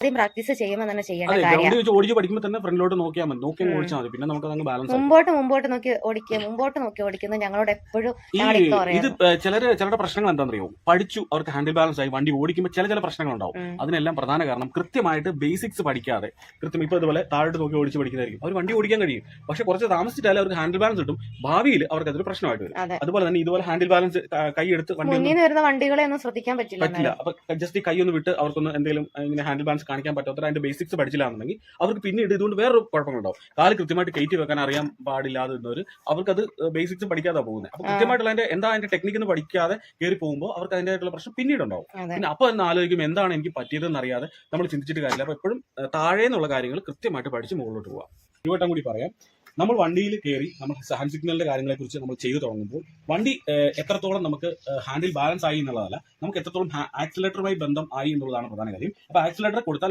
ആദ്യം പ്രാക്ടീസ് ചെയ്യുമ്പോൾ തന്നെ ചെയ്യേണ്ട അതെ, കാര്യം. ഗ്രൗണ്ടിൽ വെച്ച് ഓടിച്ച് പഠിക്കുമ്പോൾ തന്നെ ഫ്രണ്ടിലോട്ട് നോക്കിയാൽ മതി, നോക്കി അങ്ങ് ഓടിച്ചാൽ മതി, പിന്നെ നമുക്ക് അതങ്ങ് ബാലൻസ് ആവും. മുമ്പോട്ട് നോക്കി ഓടിക്കുന്നത് ഞങ്ങളോട് എപ്പോഴും ഇത് ചിലരുടെ പ്രശ്നങ്ങൾ എന്താണെന്നറിയോ, പഠിച്ചു അവർക്ക് ഹാൻഡിൽ ബാലൻസ് ആയി വണ്ടി ഓടിക്കുമ്പോൾ ചില പ്രശ്നങ്ങൾ ഉണ്ടാവും. അതിനെല്ലാം പ്രധാന കാരണം കൃത്യമായിട്ട് ബേസിക്സ് പഠിക്കാതെ ഇപ്പൊ ഇതുപോലെ താഴോട്ട് നോക്കി ഓടിച്ച് പഠിക്കുന്നതായിരിക്കും അവർ വണ്ടി ഓടിക്കാൻ കഴിയും. പക്ഷെ കുറച്ച് താമസിച്ചിട്ടാലും അവർക്ക് ഹാൻഡിൽ ബാലൻസ് കിട്ടും, ഭാവിയിൽ അവർക്ക് അതൊരു പ്രശ്നമായിട്ട് വരും. അതുപോലെ തന്നെ ഇതുപോലെ ഹാൻഡിൽ ബാലൻസ് കൈയെടുത്ത് വരുന്ന വണ്ടികളെ ഒന്നും ശ്രദ്ധിക്കാൻ പറ്റില്ല. അപ്പൊ ജസ്റ്റ് ഈ കൈ ഒന്ന് വിട്ട് അവർക്കൊന്ന് എന്തെങ്കിലും ഇങ്ങനെ ഹാൻഡിൽ ബാലൻസ് കാണിക്കാൻ പറ്റാത്ത അതിന്റെ ബേസിക്സ് പഠിച്ചില്ലാന്നുണ്ടെങ്കിൽ അവർക്ക് പിന്നീട് ഇതുകൊണ്ട് വേറൊരു കുഴപ്പങ്ങളുണ്ടാവും. കാല് കൃത്യമായിട്ട് കയറ്റി വെക്കാൻ അറിയാൻ പാടില്ലാതെ അവർക്ക് അത് ബേസിക്സ് പഠിക്കാതെ പോകുന്നത്. അപ്പൊ കൃത്യമായിട്ടുള്ള അതിന്റെ ടെക്നിക്ക് എന്ന് പഠിക്കാതെ കയറി പോകുമ്പോൾ അവർക്ക് അതിന്റേതായിട്ടുള്ള പ്രശ്നം പിന്നീട് ഉണ്ടാവും. പിന്നെ അപ്പൊ എന്ന് ആലോചിക്കും എന്താണ് എനിക്ക് പറ്റിയതെന്ന് അറിയാതെ നമ്മൾ ചിന്തിച്ചിട്ട് കാര്യമില്ല. അപ്പൊ എപ്പോഴും താഴെ നിന്നുള്ള കാര്യങ്ങൾ കൃത്യമായിട്ട് പഠിച്ച് മുകളിലോട്ട് പോവാം. ഒരു വട്ടം കൂടി പറയാം, നമ്മൾ വണ്ടിയിൽ കയറി നമ്മൾ ഹാൻഡ് സിഗ്നലിന്റെ കാര്യങ്ങളെ കുറിച്ച് നമ്മൾ ചെയ്തു തുടങ്ങുമ്പോൾ വണ്ടി എത്രത്തോളം നമുക്ക് ഹാൻഡിൽ ബാലൻസ് ആയി എന്നുള്ളതല്ല, നമുക്ക് എത്രത്തോളം ആക്സിലേറ്ററുമായി ബന്ധം ആയി എന്നുള്ളതാണ് പ്രധാന കാര്യം. അപ്പൊ ആക്സിലേറ്റർ കൊടുത്താൽ